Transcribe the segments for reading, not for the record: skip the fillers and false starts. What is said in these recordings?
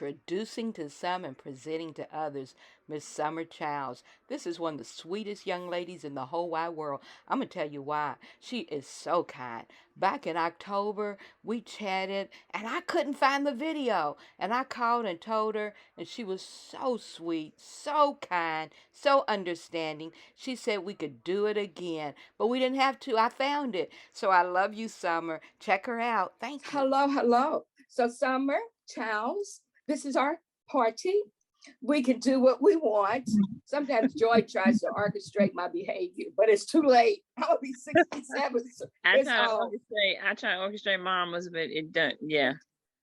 introducing to some and presenting to others Miss Summer Chiles. This is one of the sweetest young ladies in the whole wide world. I'm going to tell you why. She is so kind. Back in October, we chatted and I couldn't find the video. And I called and told her, and she was so sweet, so kind, so understanding. She said we could do it again, but we didn't have to. I found it. So I love you, Summer. Check her out. Thank you. Hello, hello. So Summer, Charles, this is our party. We can do what we want. Sometimes Joy tries to orchestrate my behavior, but it's too late. I'll be 67. So I try to orchestrate mamas, but it doesn't. Yeah,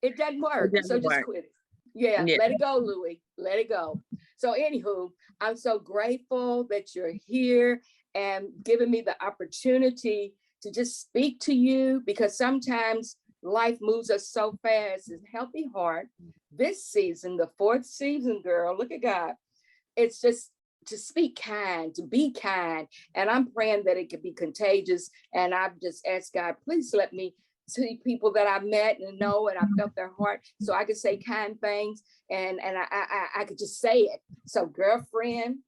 it doesn't work. it So doesn't just work. quit it. Yeah, Yeah. let it go, Louie. Let it go. So, anywho, I'm so grateful that you're here and giving me the opportunity to just speak to you, because sometimes life moves us so fast. It's healthy heart. This season, the fourth season, girl, look at God. It's just to speak kind, to be kind. And I'm praying that it could be contagious. And I've just asked God, please let me see people that I've met and know, and I felt their heart, so I could say kind things, and I could just say it. So, girlfriend,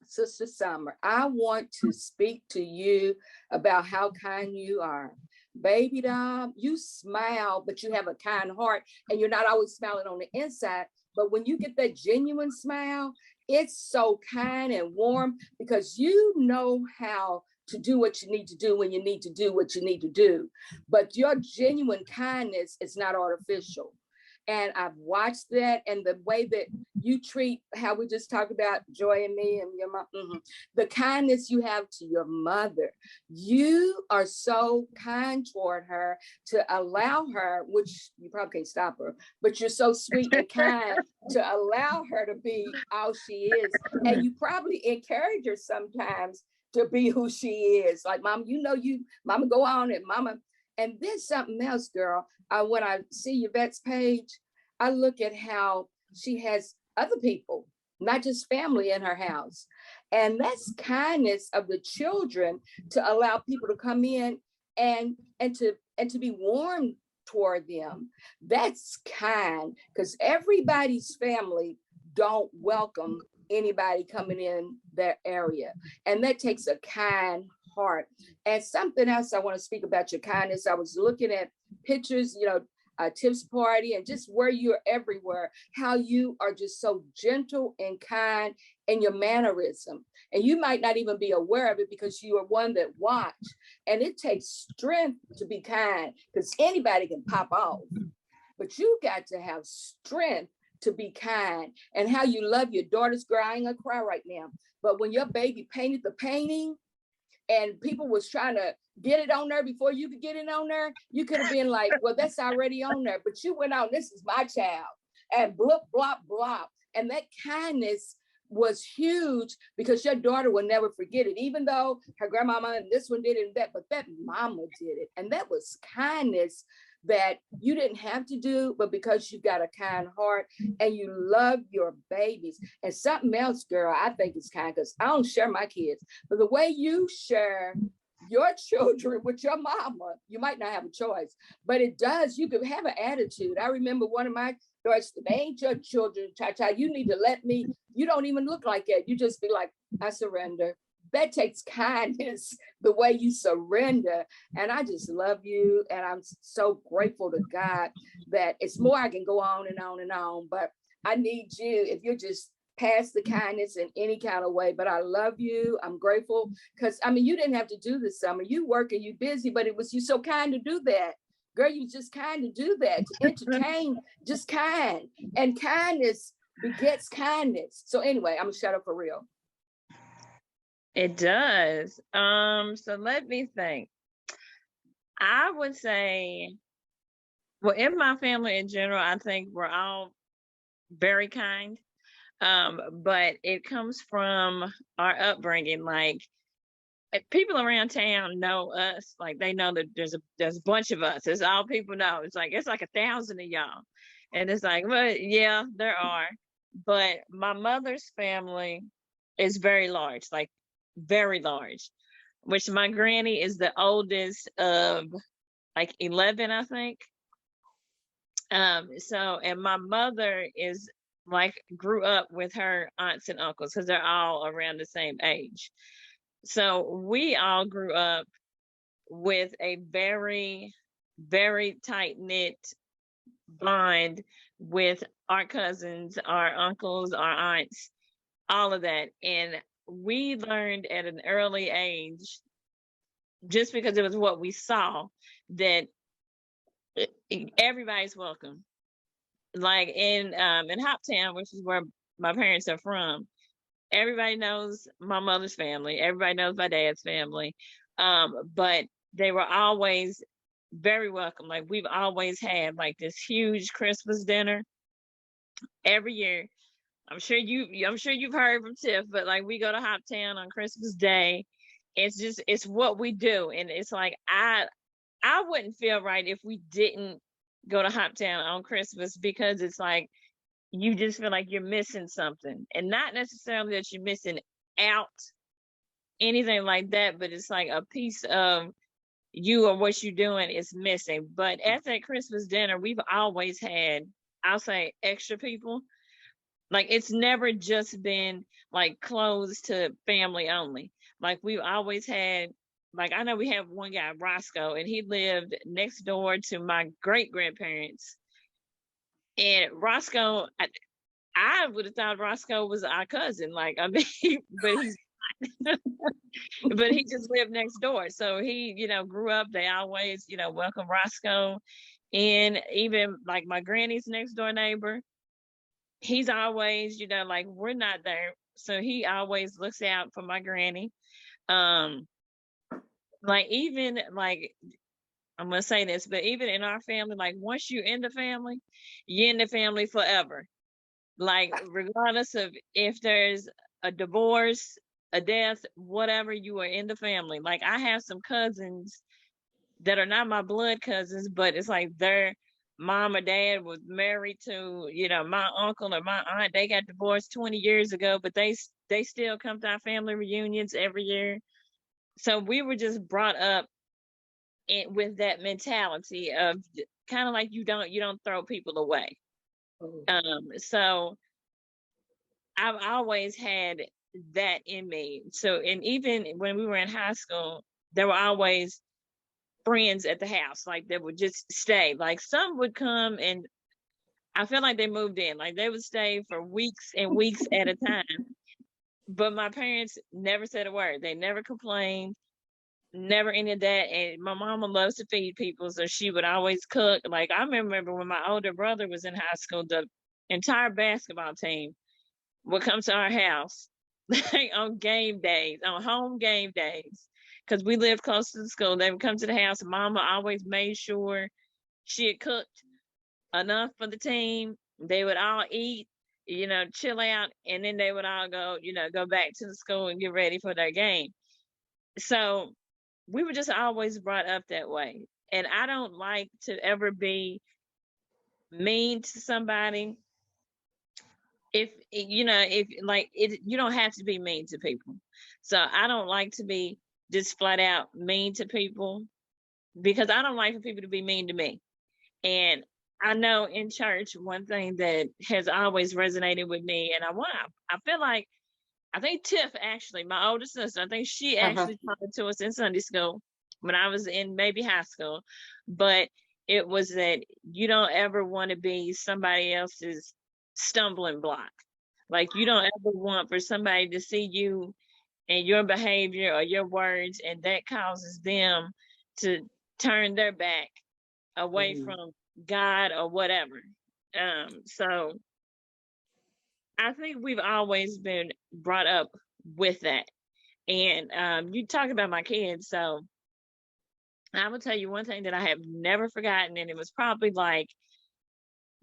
Sister Summer, I want to speak to you about how kind you are. Baby doll, you smile, but you have a kind heart, and you're not always smiling on the inside. But when you get that genuine smile, it's so kind and warm, because you know how to do what you need to do when you need to do what you need to do. But your genuine kindness is not artificial. And I've watched that, and the way that you treat, how we just talked about Joy and me and your mom, the kindness you have to your mother. You are so kind toward her to allow her, which you probably can't stop her, but you're so sweet and kind to allow her to be all she is. And you probably encourage her sometimes to be who she is. Like, mom, mama, go on, and mama. And then something else, girl. When I see Yvette's page, I look at how she has other people, not just family, in her house. And that's kindness of the children, to allow people to come in and to be warm toward them. That's kind, because everybody's family don't welcome anybody coming in their area. And that takes a kind heart. And something else I want to speak about your kindness. I was looking at pictures, Tiff's party, and just where you're everywhere, how you are just so gentle and kind in your mannerism. And you might not even be aware of it, because you are one that watch. And it takes strength to be kind, because anybody can pop off. But you got to have strength to be kind. And how you love your daughters. Girl, I ain't gonna cry right now. But when your baby painted the painting, and people was trying to get it on there before you could get it on there, you could have been like, well, that's already on there. But you went out, this is my child, and blop, blop, blop. And that kindness was huge, because your daughter will never forget it, even though her grandmama and this one did it and that, but that mama did it. And that was kindness that you didn't have to do, but because you got a kind heart and you love your babies. And something else, girl, I think is kind, because I don't share my kids, but the way you share your children with your mama, you might not have a choice, but it does. You could have an attitude. I remember one of my daughters, they ain't your children, Cha-Cha. You need to let me, you don't even look like that. You just be like, I surrender. That takes kindness, the way you surrender. And I just love you. And I'm so grateful to God that it's more. I can go on and on and on, but I need you, if you're just past the kindness in any kind of way. But I love you. I'm grateful, because you didn't have to do this summer. You work and you busy, but it was you so kind to do that. Girl, you just kind to do that, to entertain, just kind. And kindness begets kindness. So anyway, I'm gonna shut up for real. It does. So let me think. I would say, well, in my family in general, I think we're all very kind. But it comes from our upbringing. Like, people around town know us. Like, they know that there's a bunch of us. It's all people know. It's like 1,000 of y'all, and it's like, well, yeah, there are. But my mother's family is very large, like very large. Which my granny is the oldest of like 11, I think. So, and my mother is like grew up with her aunts and uncles because they're all around the same age. So we all grew up with a very, very tight knit bond with our cousins, our uncles, our aunts, all of that. And we learned at an early age, just because it was what we saw, that everybody's welcome. Like in Hoptown, which is where my parents are from, everybody knows my mother's family, everybody knows my dad's family. But they were always very welcome. Like we've always had like this huge Christmas dinner every year. I'm sure you've heard from Tiff, but like we go to Hoptown on Christmas Day. It's what we do. And it's like I wouldn't feel right if we didn't go to Hoptown on Christmas, because it's like you just feel like you're missing something. And not necessarily that you're missing out, anything like that, but it's like a piece of you or what you're doing is missing. But at that Christmas dinner, we've always had, I'll say, extra people. Like it's never just been like closed to family only. Like we've always had, like I know we have one guy, Roscoe, and he lived next door to my great grandparents. And Roscoe, I would have thought Roscoe was our cousin. Like I mean, but he's but he just lived next door. So he, grew up. They always, welcome Roscoe. And even like my granny's next door neighbor, he's always, like we're not there. So he always looks out for my granny. Um, like even like I'm gonna say this, but even in our family, like once you're in the family, you're in the family forever. Like regardless of if there's a divorce, a death, whatever, you are in the family. Like I have some cousins that are not my blood cousins, but it's like their mom or dad was married to, my uncle or my aunt. They got divorced 20 years ago, but they still come to our family reunions every year. So we were just brought up with that mentality of kind of like you don't throw people away. Oh, So I've always had that in me. So, and even when we were in high school, there were always friends at the house, like that would just stay. Like some would come and I feel like they moved in, like they would stay for weeks and weeks at a time. But my parents never said a word. They never complained, never any of that. And my mama loves to feed people, so she would always cook. Like I remember when my older brother was in high school, the entire basketball team would come to our house like on game days, on home game days, because we lived close to the school. They would come to the house. Mama always made sure she had cooked enough for the team. They would all eat, chill out, and then they would all go, go back to the school and get ready for their game. So we were just always brought up that way. And I don't like to ever be mean to somebody. If like it, you don't have to be mean to people. So I don't like to be just flat out mean to people, because I don't like for people to be mean to me. And I know in church, one thing that has always resonated with me, and I feel like, I think Tiff, actually, my older sister, I think she Uh-huh. actually taught it to us in Sunday school when I was in maybe high school. But it was that you don't ever want to be somebody else's stumbling block. Like you don't ever want for somebody to see you and your behavior or your words, and that causes them to turn their back away mhm. from God or whatever. So I think we've always been brought up with that. And you talk about my kids, so I will tell you one thing that I have never forgotten, and it was probably like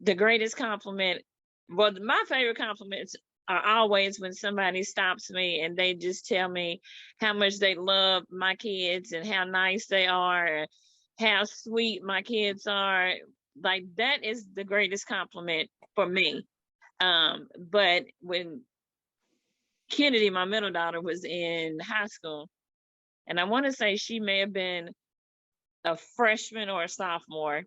the greatest compliment. Well, my favorite compliments are always when somebody stops me and they just tell me how much they love my kids and how nice they are, how sweet my kids are. Like that is the greatest compliment for me. But when Kennedy, my middle daughter, was in high school, and I want to say she may have been a freshman or a sophomore,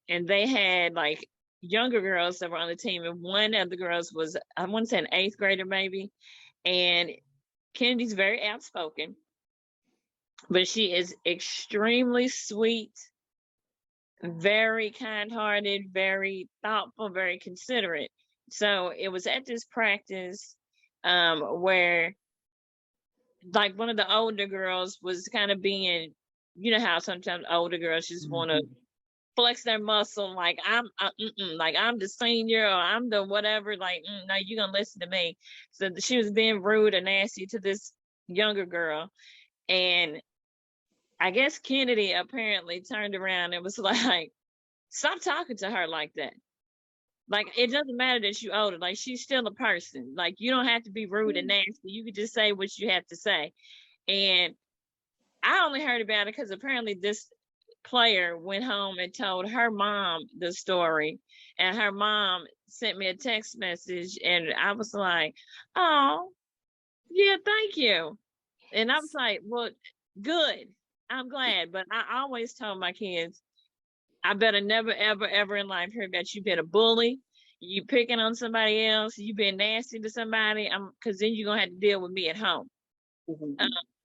and they had like younger girls that were on the team, and one of the girls was, I want to say, an eighth grader maybe. And Kennedy's very outspoken, but she is extremely sweet, very kind-hearted, very thoughtful, very considerate. So it was at this practice where like one of the older girls was kind of being, you know how sometimes older girls just want to flex their muscle, like like I'm the senior or I'm the whatever, like no, you're gonna listen to me. So she was being rude and nasty to this younger girl, and I guess Kennedy apparently turned around and was like, stop talking to her like that. Like, it doesn't matter that you older, like she's still a person. Like, you don't have to be rude and nasty. You could just say what you have to say. And I only heard about it because apparently this player went home and told her mom the story, and her mom sent me a text message, and I was like, oh yeah, thank you. And I was like, well, good, I'm glad. But I always told my kids, I better never ever ever in life hear that you've been a bully, you picking on somebody else, you been nasty to somebody, because then you're gonna have to deal with me at home.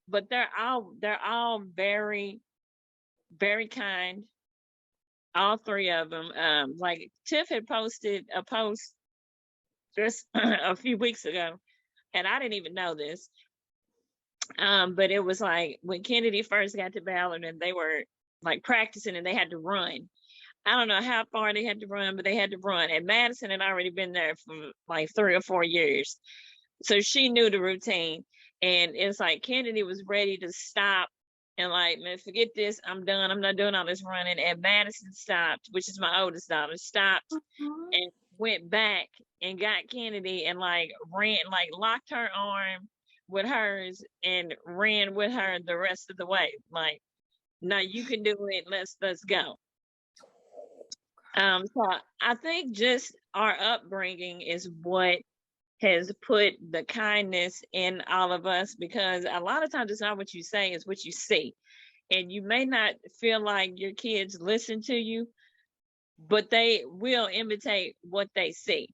But they're all very, very kind, all three of them. Like Tiff had posted a post just a few weeks ago, and I didn't even know this. But it was like when Kennedy first got to Ballard and they were like practicing and they had to run. I don't know how far they had to run, but they had to run. And Madison had already been there for like 3 or 4 years. So she knew the routine. And it's like Kennedy was ready to stop and like, man, forget this. I'm done. I'm not doing all this running. And Madison stopped, which is my oldest daughter, stopped and went back and got Kennedy and like ran, like locked her arm with hers and ran with her the rest of the way. Like, no, you can do it. Let's go. So I think just our upbringing is what has put the kindness in all of us, because a lot of times it's not what you say, it's what you see. And you may not feel like your kids listen to you, but they will imitate what they see.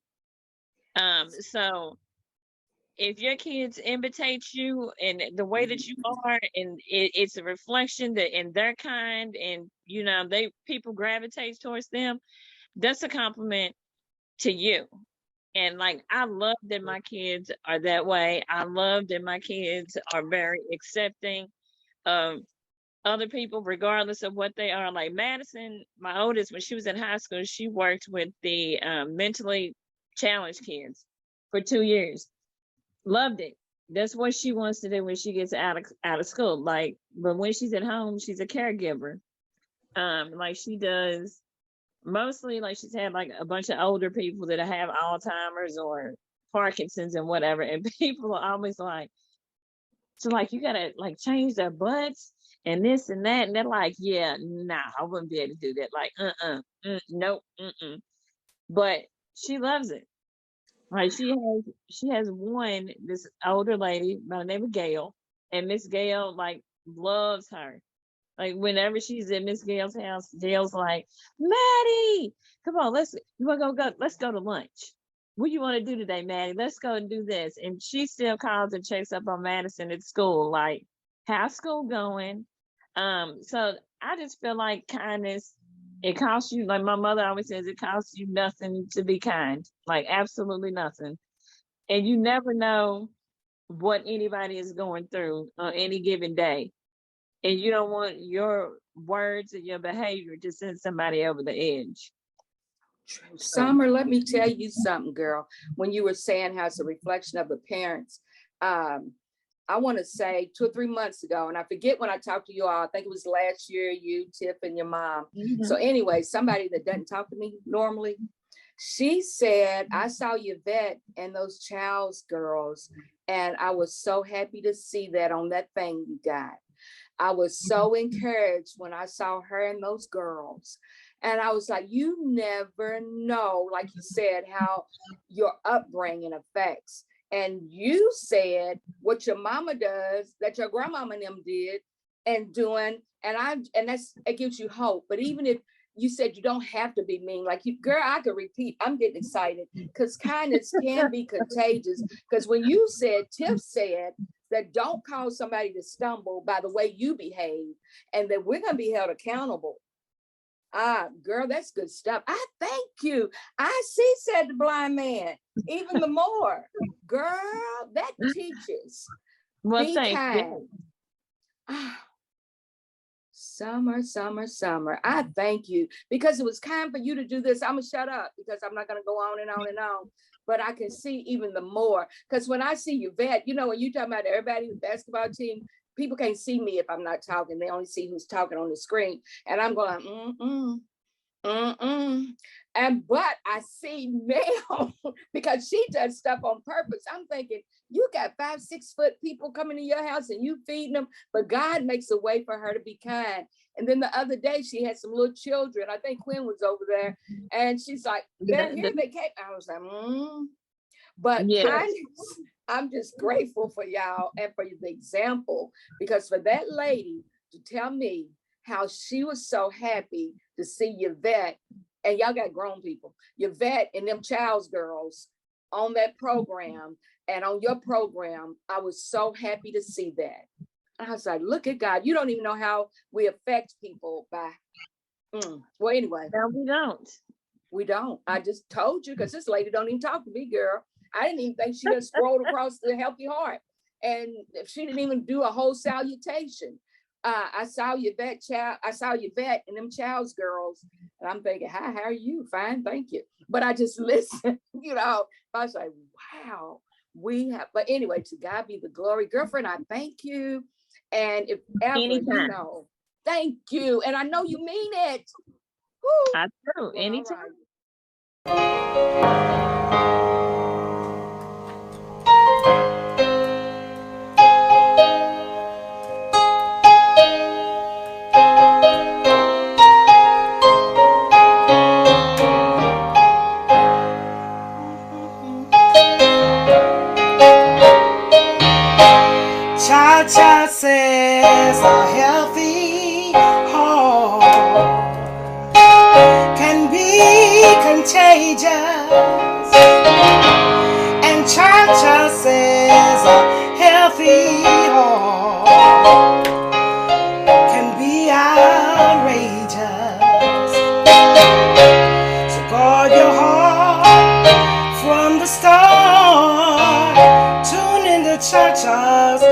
So if your kids imitate you and the way that you are, and it's a reflection that in their kind, and you know, people gravitate towards them, that's a compliment to you. And like, I love that my kids are that way. I love that my kids are very accepting of other people, regardless of what they are. Like Madison, my oldest, when she was in high school, she worked with the mentally challenged kids for 2 years. Loved it. That's what she wants to do when she gets out of school. Like, but when she's at home, she's a caregiver. Like she does mostly, like she's had like a bunch of older people that have Alzheimer's or Parkinson's and whatever, and people are always like, so like you gotta like change their butts and this and that, and they're like, yeah, nah, I wouldn't be able to do that. Like, nope, but she loves it. Like she has one, this older lady by the name of Gail, and Miss Gail like loves her. Like whenever she's at Miss Gail's house, Gail's like, Maddie, come on, you wanna let's go to lunch. What do you want to do today, Maddie? Let's go and do this. And she still calls and checks up on Madison at school, like, how's school going? So I just feel like kindness, it costs you, like my mother always says, it costs you nothing to be kind. Like absolutely nothing. And you never know what anybody is going through on any given day. And you don't want your words and your behavior to send somebody over the edge. Summer, let me tell you something, girl. When you were saying how it's a reflection of the parents, I want to say 2 or 3 months ago, and I forget when I talked to you all, I think it was last year, you, Tiff, and your mom. So anyway, somebody that doesn't talk to me normally, she said, I saw Yvette and those Chiles girls, and I was so happy to see that on that thing you got. I was so encouraged when I saw her and those girls. And I was like, you never know, like you said, how your upbringing affects. And you said what your mama does, that your grandmama and them did and doing, and it gives you hope. But even if you said you don't have to be mean. Like you, girl, I could repeat. I'm getting excited because kindness can be contagious. Because when you said, Tiff said that don't cause somebody to stumble by the way you behave, and that we're gonna be held accountable. Ah, girl, that's good stuff. I thank you. I see, said the blind man. Even the more, girl, that teaches. Well, Be thank kind. you. Ah, summer, summer, summer. I thank you because it was time for you to do this. I'm gonna shut up because I'm not gonna go on and on and on. But I can see even the more because when I see Yvette, you know, when you talking about everybody, the basketball team, people can't see me if I'm not talking. They only see who's talking on the screen, and I'm going, and but I see now because she does stuff on purpose. I'm thinking, you got 5-6 foot people coming to your house and you feeding them, but God makes a way for her to be kind. And then the other day she had some little children. I think Quinn was over there, and she's like, "They're here, they came." I was like, But Yes. kindness, I'm just grateful for y'all and for the example, because for that lady to tell me how she was so happy to see Yvette, and y'all got grown people, Yvette and them Chiles girls on that program and on your program, I was so happy to see that. I was like, look at God. You don't even know how we affect people by, well, anyway. No, we don't. We don't. I just told you because this lady don't even talk to me, girl. I didn't even think she just scrolled across the healthy heart. And she didn't even do a whole salutation. I saw Yvette and them Child's girls, and I'm thinking, hi, how are you? Fine, thank you. But I just listened, you know. I was like, wow, we have, but anyway, to God be the glory. Girlfriend, I thank you. And if ever, Anytime. you know, thank you. And I know you mean it. Woo. I do. Well, Anytime. right. Cha-cha says a healthy heart can be contagious, and cha-cha says a healthy heart can be outrageous. So guard your heart from the start. Tune into cha-cha's